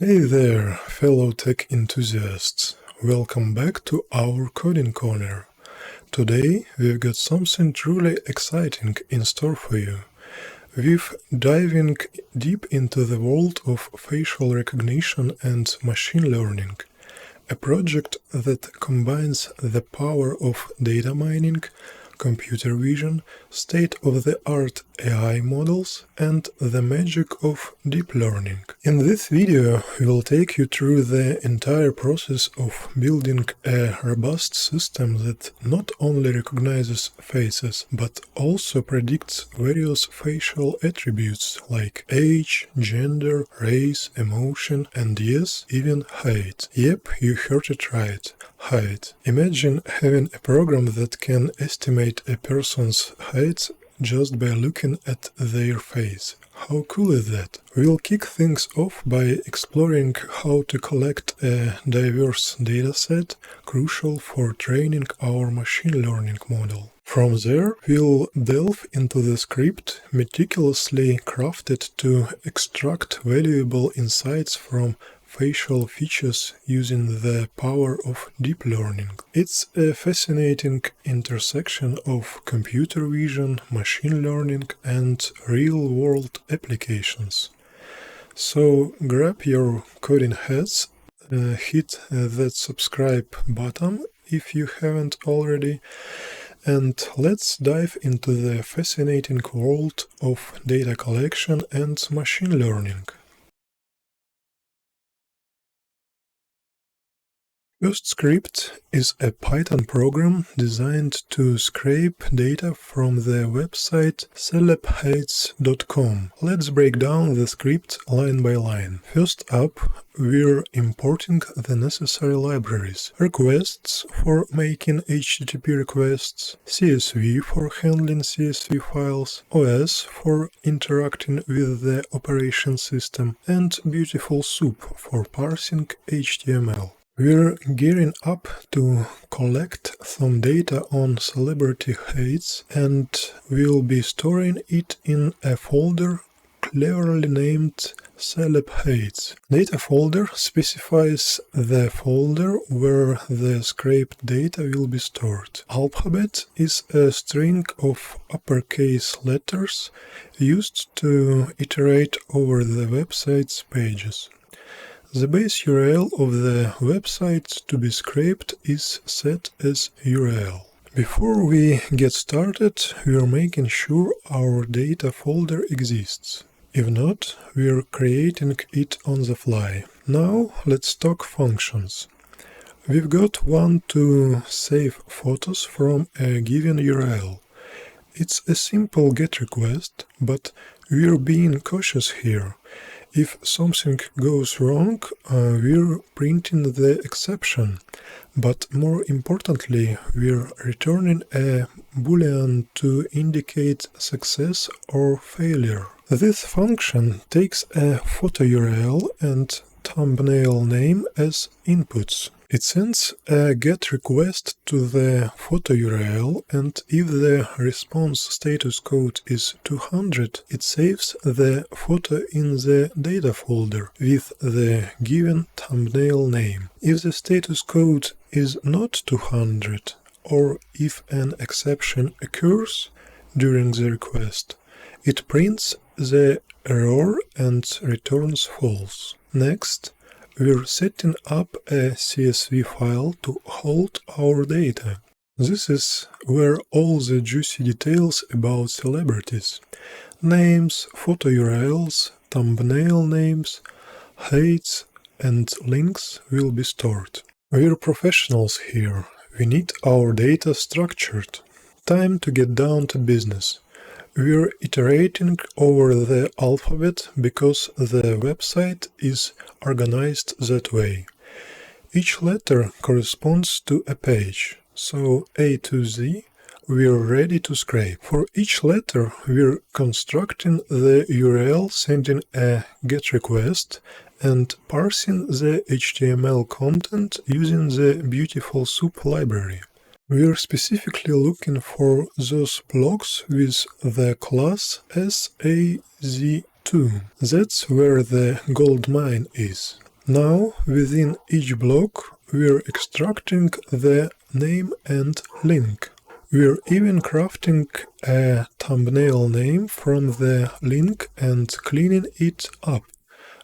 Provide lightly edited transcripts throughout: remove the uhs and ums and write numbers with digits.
Hey there, fellow tech enthusiasts. Welcome back to our Coding Corner. Today we've got something truly exciting in store for you. We're diving deep into the world of facial recognition and machine learning, a project that combines the power of data mining, computer vision, state-of-the-art AI models, and the magic of deep learning. In this video, we'll take you through the entire process of building a robust system that not only recognizes faces, but also predicts various facial attributes like age, gender, race, emotion, and yes, even height. Yep, you heard it right. Height. Imagine having a program that can estimate a person's height just by looking at their face. How cool is that? We'll kick things off by exploring how to collect a diverse dataset crucial for training our machine learning model. From there, we'll delve into the script meticulously crafted to extract valuable insights from facial features using the power of deep learning. It's a fascinating intersection of computer vision, machine learning, and real-world applications. So grab your coding heads, hit that subscribe button if you haven't already, and let's dive into the fascinating world of data collection and machine learning. First script is a Python program designed to scrape data from the website celebheights.com. Let's break down the script line by line. First up, we're importing the necessary libraries: requests for making HTTP requests, CSV for handling CSV files, OS for interacting with the operation system, and Beautiful Soup for parsing HTML. We're gearing up to collect some data on celebrity heights, and we'll be storing it in a folder cleverly named Celeb Heights. Data folder specifies the folder where the scraped data will be stored. Alphabet is a string of uppercase letters used to iterate over the website's pages. The base URL of the website to be scraped is set as URL. Before we get started, we are making sure our data folder exists. If not, we are creating it on the fly. Now let's talk functions. We've got one to save photos from a given URL. It's a simple GET request, but we're being cautious here. If something goes wrong, we're printing the exception, but more importantly, we're returning a boolean to indicate success or failure. This function takes a photo URL and thumbnail name as inputs. It sends a GET request to the photo URL, and if the response status code is 200, it saves the photo in the data folder with the given thumbnail name. If the status code is not 200, or if an exception occurs during the request, it prints the error and returns false. Next, we're setting up a CSV file to hold our data. This is where all the juicy details about celebrities, names, photo URLs, thumbnail names, heights, and links will be stored. We're professionals here. We need our data structured. Time to get down to business. We're iterating over the alphabet because the website is organized that way. Each letter corresponds to a page, so A to Z, we're ready to scrape. For each letter, we're constructing the URL, sending a GET request, and parsing the HTML content using the Beautiful Soup library. We're specifically looking for those blocks with the class SAZ2. That's where the gold mine is. Now, within each block, we're extracting the name and link. We're even crafting a thumbnail name from the link and cleaning it up.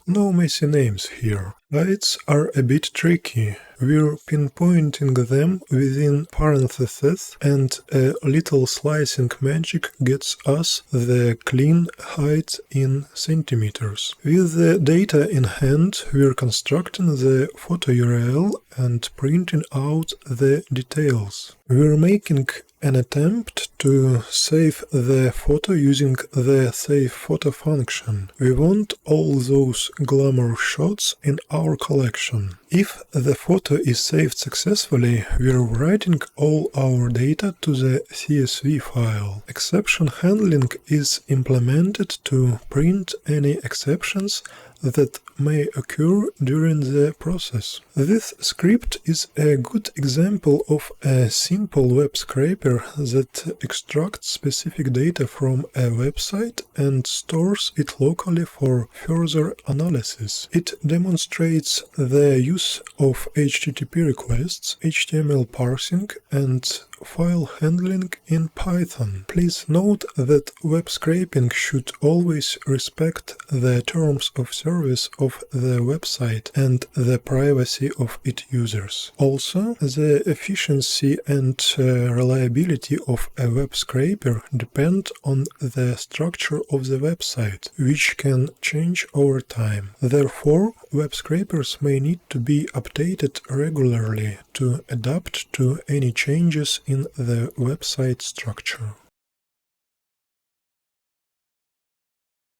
No messy names here. Bytes are a bit tricky. We're pinpointing them within parentheses, and a little slicing magic gets us the clean height in centimeters. With the data in hand, we're constructing the photo URL and printing out the details. We're making an attempt to save the photo using the Save Photo function. We want all those glamour shots in our collection. If the photo is saved successfully, we're writing all our data to the CSV file. Exception handling is implemented to print any exceptions that may occur during the process. This script is a good example of a simple web scraper that extracts specific data from a website and stores it locally for further analysis. It demonstrates the use of HTTP requests, HTML parsing, and file handling in Python. Please note that web scraping should always respect the terms of service of the website and the privacy of its users. Also, the efficiency and reliability of a web scraper depend on the structure of the website, which can change over time. Therefore, web scrapers may need to be updated regularly to adapt to any changes in the website structure.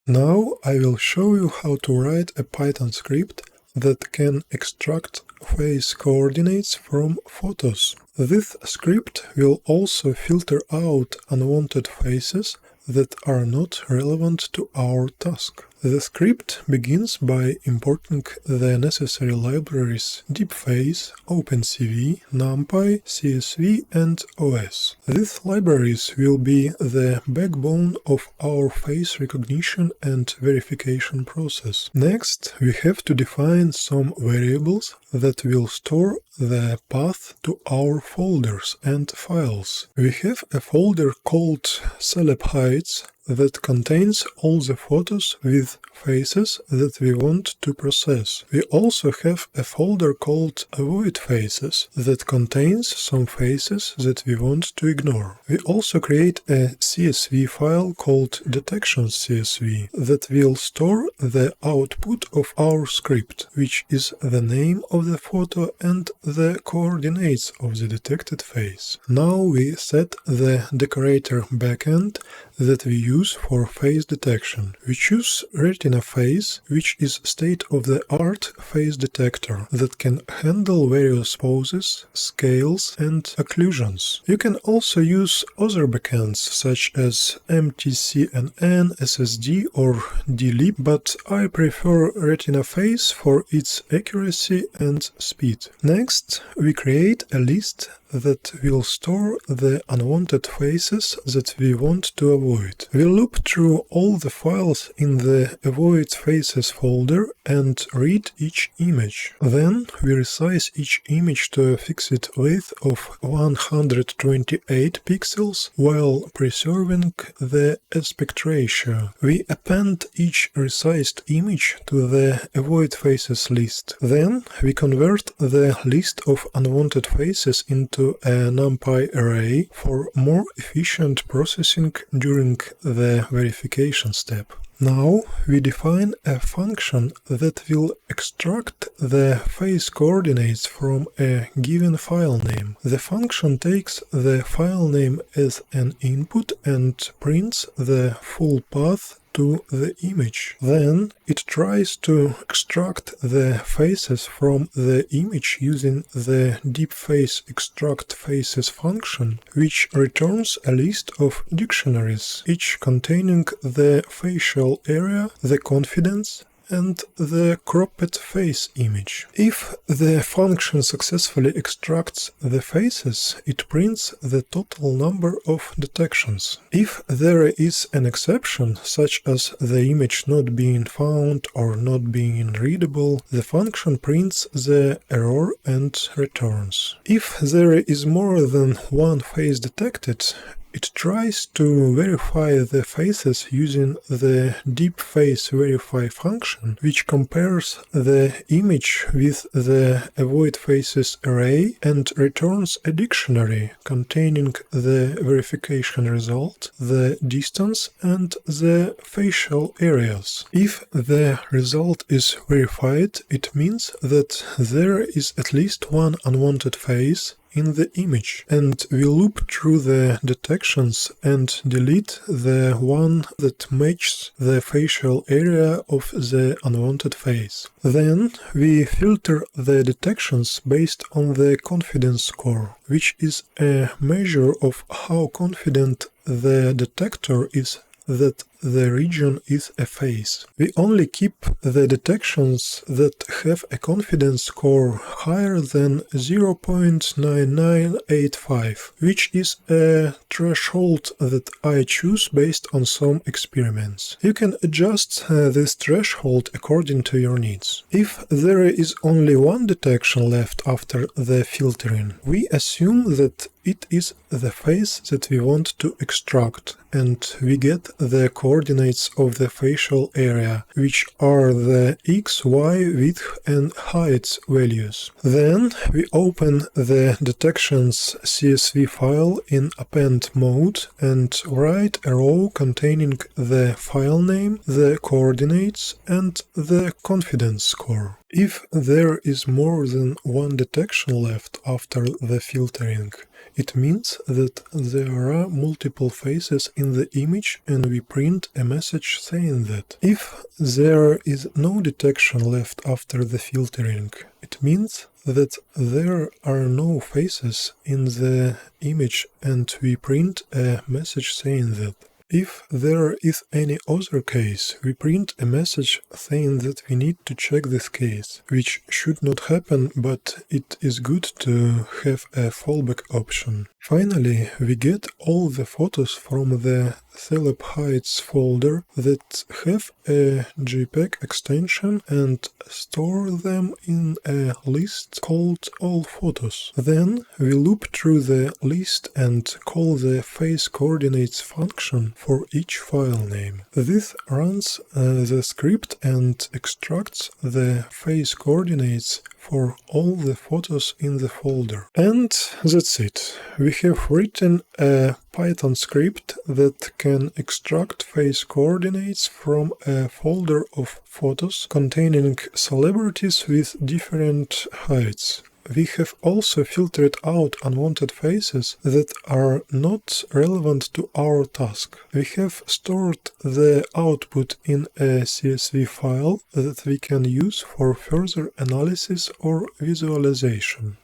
Now I will show you how to write a Python script that can extract face coordinates from photos. This script will also filter out unwanted faces that are not relevant to our task. The script begins by importing the necessary libraries DeepFace, OpenCV, NumPy, CSV, and OS. These libraries will be the backbone of our face recognition and verification process. Next, we have to define some variables that will store the path to our folders and files. We have a folder called Celeb Heights that contains all the photos with faces that we want to process. We also have a folder called Avoid Faces that contains some faces that we want to ignore. We also create a CSV file called Detections.csv that will store the output of our script, which is the name of the photo and the coordinates of the detected face. Now we set the decorator backend that we use for face detection. We choose Retina Face, which is state-of-the-art face detector that can handle various poses, scales, and occlusions. You can also use other backends such as MTCNN, SSD, or DLib, but I prefer Retina Face for its accuracy and speed. Next, we create a list that will store the unwanted faces that we want to avoid. We loop through all the files in the Avoid Faces folder and read each image. Then we resize each image to a fixed width of 128 pixels while preserving the aspect ratio. We append each resized image to the Avoid Faces list. Then we convert the list of unwanted faces into a NumPy array for more efficient processing during the verification step. Now we define a function that will extract the face coordinates from a given file name. The function takes the file name as an input and prints the full path to the image. Then it tries to extract the faces from the image using the DeepFace extract faces function, which returns a list of dictionaries, each containing the facial area, the confidence, and the cropped face image. If the function successfully extracts the faces, it prints the total number of detections. If there is an exception, such as the image not being found or not being readable, the function prints the error and returns. If there is more than one face detected, it tries to verify the faces using the DeepFace verify function, which compares the image with the avoid faces array and returns a dictionary containing the verification result, the distance, and the facial areas. If the result is verified, it means that there is at least one unwanted face in the image, and we loop through the detections and delete the one that matches the facial area of the unwanted face. Then we filter the detections based on the confidence score, which is a measure of how confident the detector is that the region is a face. We only keep the detections that have a confidence score higher than 0.9985, which is a threshold that I choose based on some experiments. You can adjust this threshold according to your needs. If there is only one detection left after the filtering, we assume that it is the face that we want to extract, and we get the coordinates of the facial area, which are the x, y, width and height values. Then we open the detections CSV file in append mode and write a row containing the file name, the coordinates and the confidence score. If there is more than one detection left after the filtering, it means that there are multiple faces in the image and we print a message saying that. If there is no detection left after the filtering, it means that there are no faces in the image and we print a message saying that. If there is any other case, we print a message saying that we need to check this case, which should not happen, but it is good to have a fallback option. Finally, we get all the photos from the Celeb Heights folder that have a JPEG extension and store them in a list called All Photos. Then we loop through the list and call the face coordinates function for each file name. This runs the script and extracts the face coordinates for all the photos in the folder. And that's it. We have written a Python script that can extract face coordinates from a folder of photos containing celebrities with different heights. We have also filtered out unwanted faces that are not relevant to our task. We have stored the output in a CSV file that we can use for further analysis or visualization.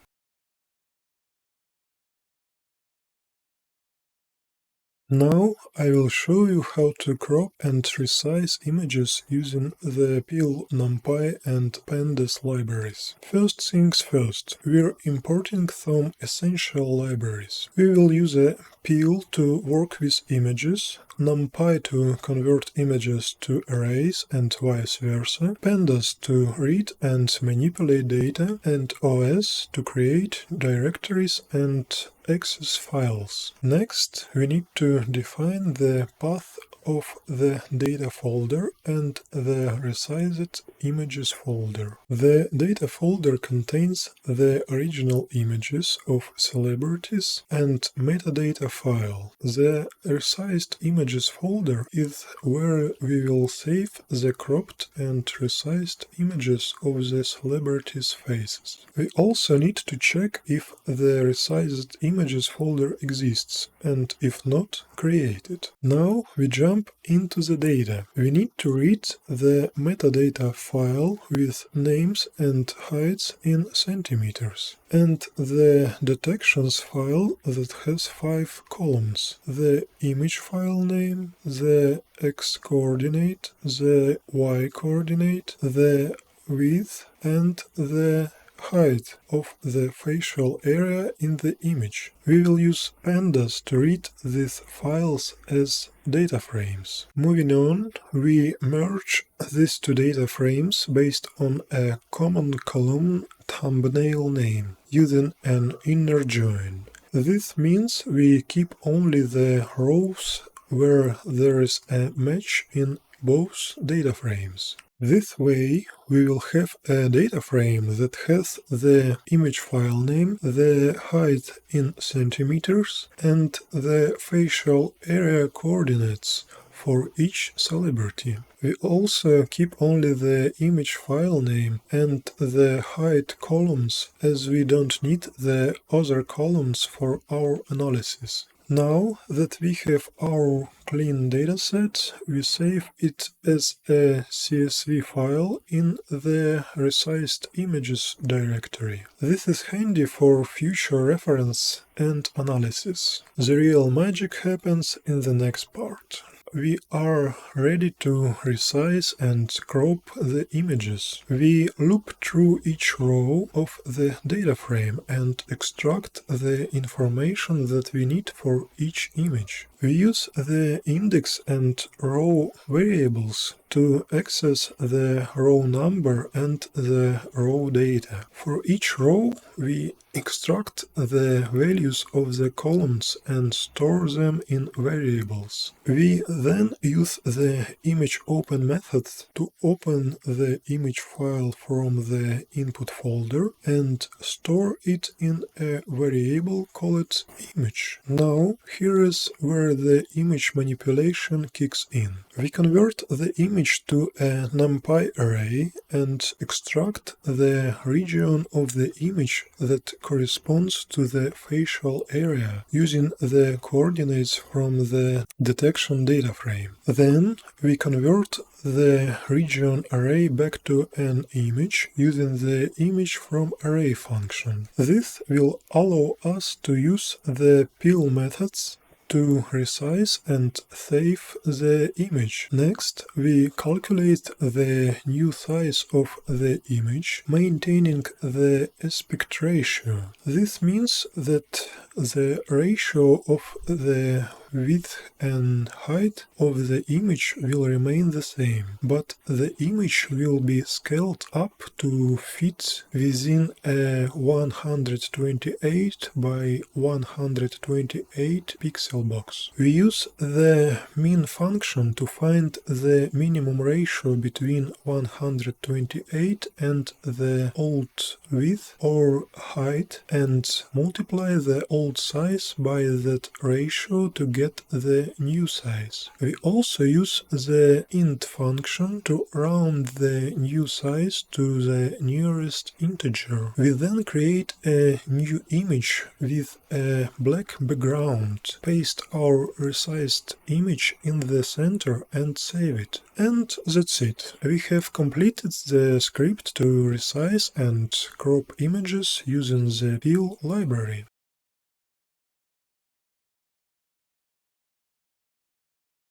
Now I will show you how to crop and resize images using the pil, NumPy and pandas libraries. First things first, we're importing some essential libraries. We will use a pil to work with images, NumPy to convert images to arrays and vice versa, pandas to read and manipulate data, and OS to create directories and access files. Next, we need to define the path of the data folder and the resized images folder. The data folder contains the original images of celebrities and metadata file. The resized images folder is where we will save the cropped and resized images of the celebrities' faces. We also need to check if the resized images folder exists, and if not, created. Now we jump into the data. We need to read the metadata file with names and heights in centimeters, and the detections file that has 5 columns: the image file name, the x-coordinate, the y-coordinate, the width, and the height of the facial area in the image. We will use pandas to read these files as data frames. Moving on, we merge these two data frames based on a common column thumbnail name using an inner join. This means we keep only the rows where there is a match in both data frames. This way, we will have a data frame that has the image file name, the height in centimeters, and the facial area coordinates for each celebrity. We also keep only the image file name and the height columns, as we don't need the other columns for our analysis. Now that we have our clean dataset, we save it as a CSV file in the resized images directory. This is handy for future reference and analysis. The real magic happens in the next part. We are ready to resize and crop the images. We loop through each row of the data frame and extract the information that we need for each image. We use the index and row variables to access the row number and the row data. For each row, we extract the values of the columns and store them in variables. We then use the ImageOpen method to open the image file from the input folder and store it in a variable called image. Now, here is where the image manipulation kicks in. We convert the image to a NumPy array and extract the region of the image that corresponds to the facial area using the coordinates from the detection data frame. Then we convert the region array back to an image using the image from array function. This will allow us to use the peel methods to resize and save the image. Next, we calculate the new size of the image, maintaining the aspect ratio. This means that the ratio of the width and height of the image will remain the same, but the image will be scaled up to fit within a 128 by 128 pixel box. We use the min function to find the minimum ratio between 128 and the old width or height and multiply the old size by that ratio to get the new size. We also use the int function to round the new size to the nearest integer. We then create a new image with a black background, paste our resized image in the center and save it. And that's it. We have completed the script to resize and crop images using the peel library.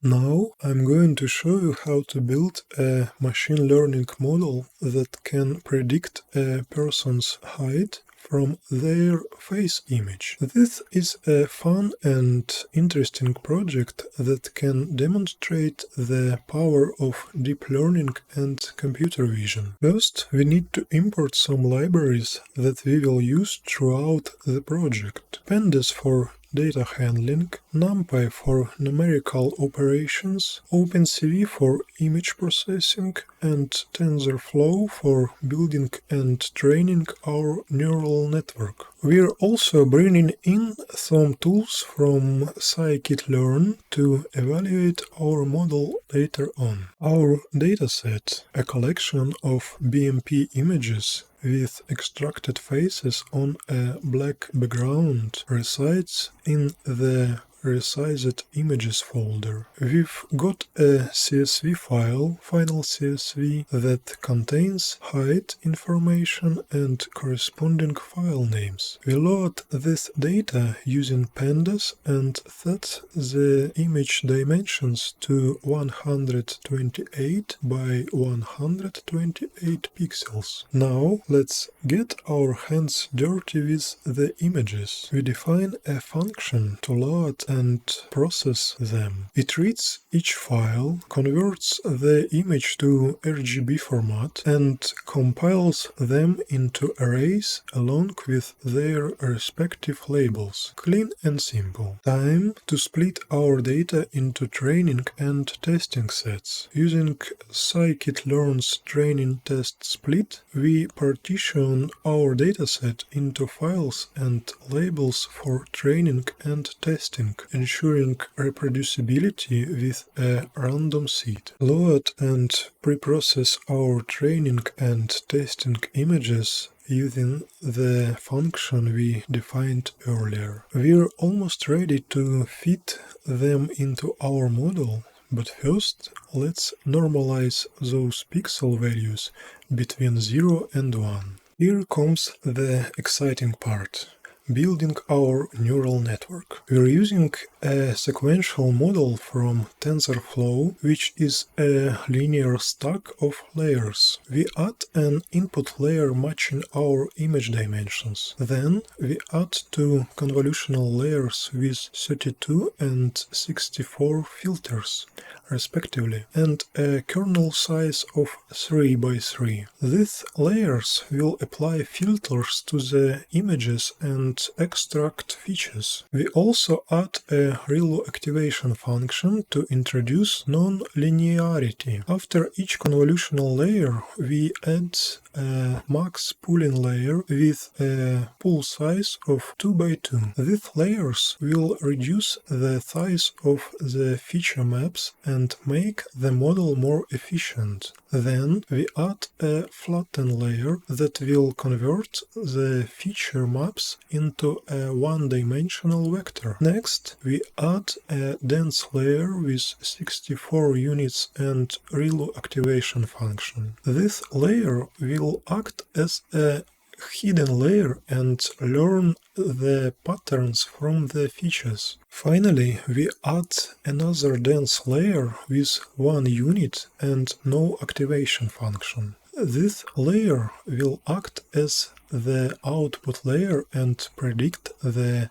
Now I'm going to show you how to build a machine learning model that can predict a person's height from their face image. This is a fun and interesting project that can demonstrate the power of deep learning and computer vision. First, we need to import some libraries that we will use throughout the project. Pandas for data handling, NumPy for numerical operations, OpenCV for image processing, and TensorFlow for building and training our neural network. We're also bringing in some tools from scikit-learn to evaluate our model later on. Our dataset, a collection of BMP images with extracted faces on a black background, resides in the resized images folder. We've got a CSV file, final CSV, that contains height information and corresponding file names. We load this data using pandas and set the image dimensions to 128 by 128 pixels. Now let's get our hands dirty with the images. We define a function to load and process them. It reads each file, converts the image to RGB format, and compiles them into arrays along with their respective labels. Clean and simple. Time to split our data into training and testing sets. Using scikit-learn's training test split, we partition our dataset into files and labels for training and testing, ensuring reproducibility with a random seed. Load and preprocess our training and testing images using the function we defined earlier. We're almost ready to fit them into our model, but first let's normalize those pixel values between 0 and 1. Here comes the exciting part. Building our neural network. We're using a sequential model from TensorFlow, which is a linear stack of layers. We add an input layer matching our image dimensions. Then we add two convolutional layers with 32 and 64 filters, respectively, and a kernel size of 3 by 3. These layers will apply filters to the images and extract features. We also add a ReLU activation function to introduce non-linearity. After each convolutional layer, we add a max pooling layer with a pool size of 2 by 2. These layers will reduce the size of the feature maps and make the model more efficient. Then we add a flatten layer that will convert the feature maps into a one-dimensional vector. Next, we add a dense layer with 64 units and ReLU activation function. This layer will act as a hidden layer and learn the patterns from the features. Finally, we add another dense layer with 1 unit and no activation function. This layer will act as the output layer and predict the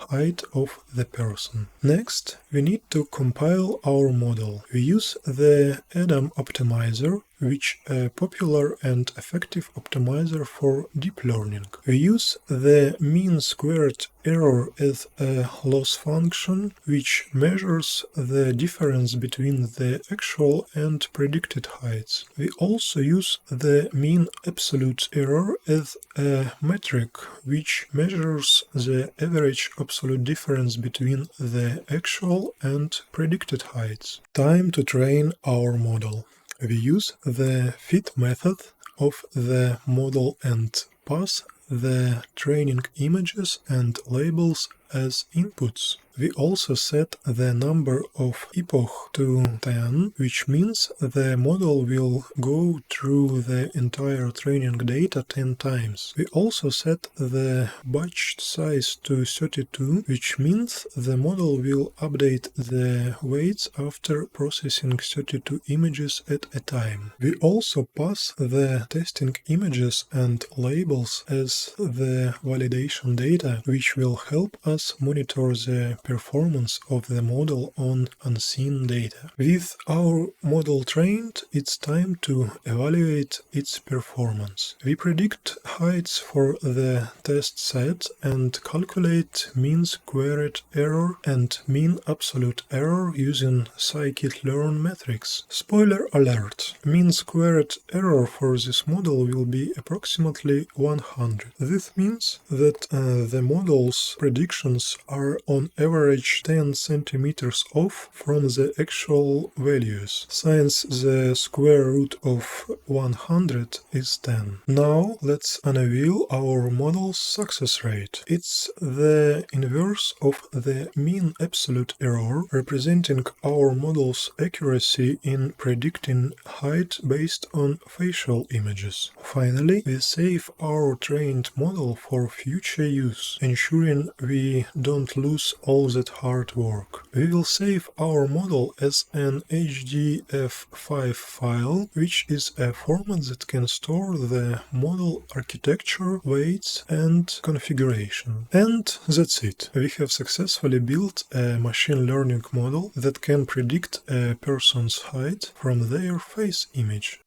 height of the person. Next, we need to compile our model. We use the Adam optimizer, which is a popular and effective optimizer for deep learning. We use the mean squared error as a loss function, which measures the difference between the actual and predicted heights. We also use the mean absolute error as a metric, which measures the average absolute difference between the actual and predicted heights. Time to train our model. We use the fit method of the model and pass the training images and labels as inputs. We also set the number of epoch to 10, which means the model will go through the entire training data 10 times. We also set the batch size to 32, which means the model will update the weights after processing 32 images at a time. We also pass the testing images and labels as the validation data, which will help us monitor the performance of the model on unseen data. With our model trained, it's time to evaluate its performance. We predict heights for the test set and calculate mean squared error and mean absolute error using scikit-learn metrics. Spoiler alert! Mean squared error for this model will be approximately 100. This means that the model's prediction functions are on average 10 centimeters off from the actual values, since the square root of 100 is 10. Now let's unveil our model's success rate. It's the inverse of the mean absolute error, representing our model's accuracy in predicting height based on facial images. Finally, we save our trained model for future use, ensuring we don't lose all that hard work. We will save our model as an HDF5 file, which is a format that can store the model architecture, weights, and configuration. And that's it. We have successfully built a machine learning model that can predict a person's height from their face image.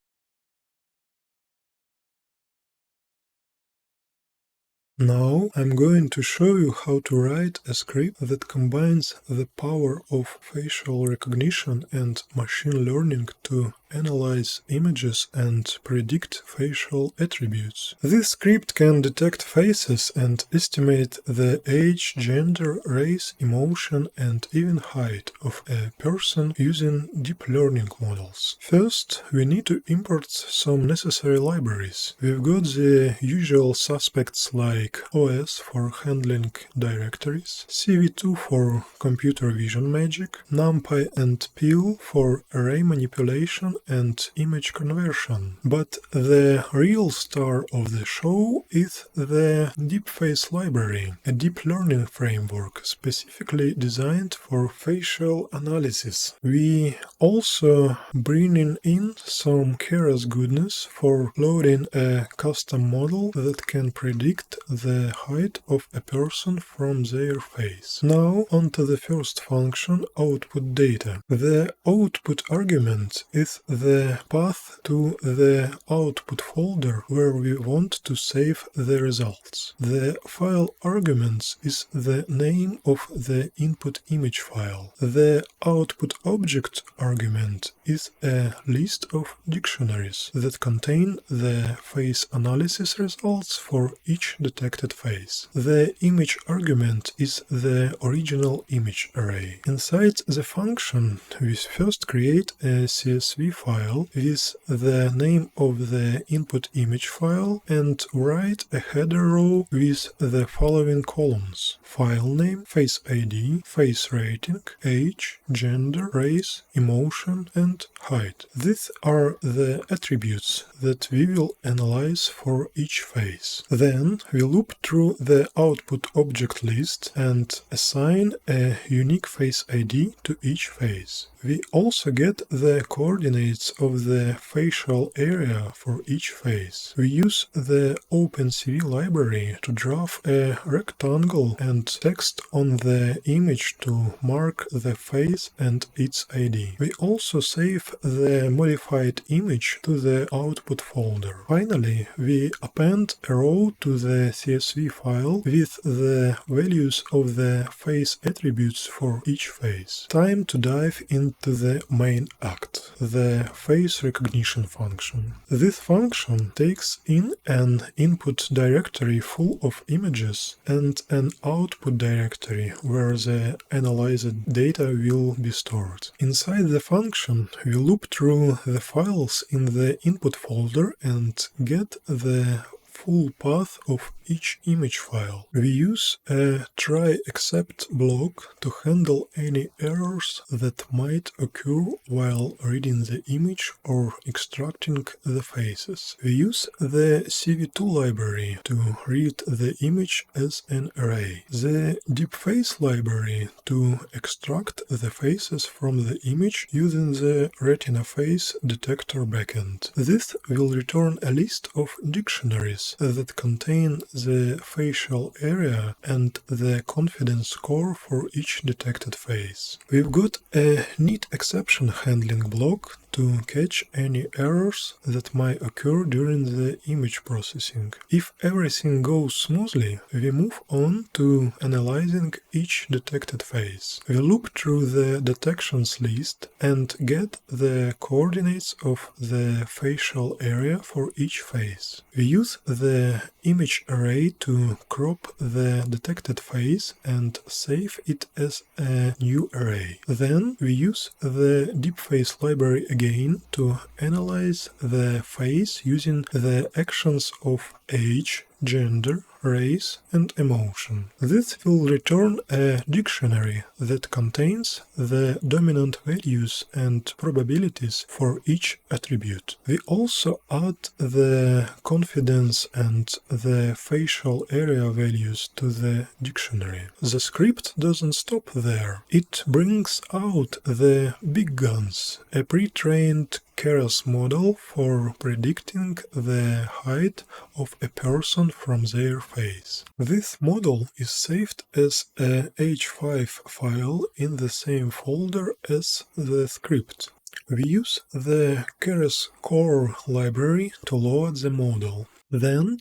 Now I'm going to show you how to write a script that combines the power of facial recognition and machine learning to analyze images and predict facial attributes. This script can detect faces and estimate the age, gender, race, emotion, and even height of a person using deep learning models. First, we need to import some necessary libraries. We've got the usual suspects like OS for handling directories, CV2 for computer vision magic, NumPy and Peel for array manipulation and image conversion. But the real star of the show is the DeepFace library, a deep learning framework specifically designed for facial analysis. We also bringing in some Keras goodness for loading a custom model that can predict the height of a person from their face. Now onto the first function, output data. The output argument is the path to the output folder where we want to save the results. The file arguments is the name of the input image file. The output object argument is a list of dictionaries that contain the face analysis results for each detected face. The image argument is the original image array. Inside the function, we first create a CSV file with the name of the input image file and write a header row with the following columns: file name, face ID, face rating, age, gender, race, emotion, and height. These are the attributes that we will analyze for each face. Then we loop through the output object list and assign a unique face ID to each face. We also get the coordinates of the facial area for each face. We use the OpenCV library to draw a rectangle and text on the image to mark the face and its ID. We also save the modified image to the output folder. Finally, we append a row to the CSV file with the values of the face attributes for each face. Time to dive into the main act, the face recognition function. This function takes in an input directory full of images and an output directory where the analyzed data will be stored. Inside the function, we loop through the files in the input folder and get the full path of each image file. We use a try except block to handle any errors that might occur while reading the image or extracting the faces. We use the CV2 library to read the image as an array, the DeepFace library to extract the faces from the image using the retina face detector backend. This will return a list of dictionaries that contain the facial area and the confidence score for each detected face. We've got a neat exception handling block to catch any errors that might occur during the image processing. If everything goes smoothly, we move on to analyzing each detected face. We look through the detections list and get the coordinates of the facial area for each face. We use the image array to crop the detected face and save it as a new array. Then we use the DeepFace library again to analyze the face using the actions of age, gender, race, and emotion. This will return a dictionary that contains the dominant values and probabilities for each attribute. We also add the confidence and the facial area values to the dictionary. The script doesn't stop there. It brings out the big guns, a pre-trained Keras model for predicting the height of a person from their face. This model is saved as a H5 file in the same folder as the script. We use the Keras core library to load the model. Then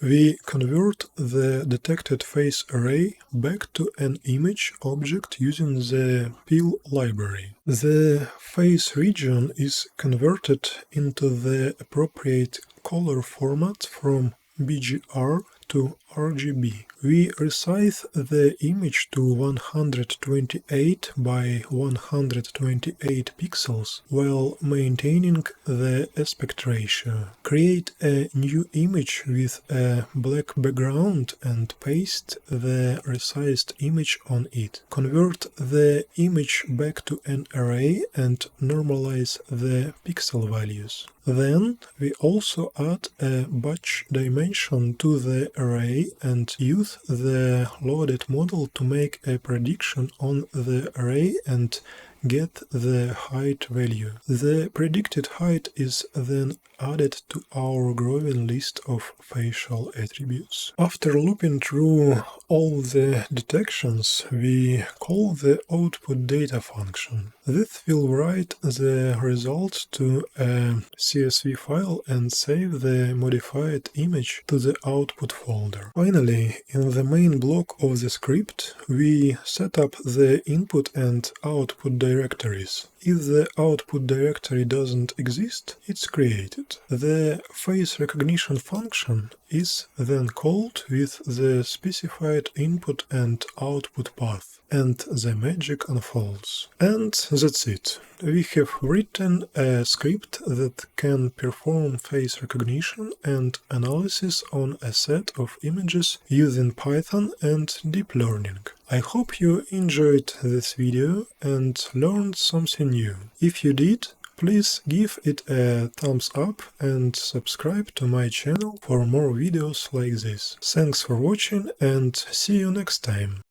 we convert the detected face array back to an image object using the peel library. The face region is converted into the appropriate color format from BGR to RGB. We resize the image to 128 by 128 pixels while maintaining the aspect ratio. Create a new image with a black background and paste the resized image on it. Convert the image back to an array and normalize the pixel values. Then we also add a batch dimension to the array and use the loaded model to make a prediction on the array and get the height value. The predicted height is then added to our growing list of facial attributes. After looping through all the detections, we call the output data function. This will write the results to a CSV file and save the modified image to the output folder. Finally, in the main block of the script, we set up the input and output directories. If the output directory doesn't exist, it's created. The face recognition function is then called with the specified input and output path, and the magic unfolds. And that's it. We have written a script that can perform face recognition and analysis on a set of images using Python and deep learning. I hope you enjoyed this video and learned something new. If you did, please give it a thumbs up and subscribe to my channel for more videos like this. Thanks for watching and see you next time.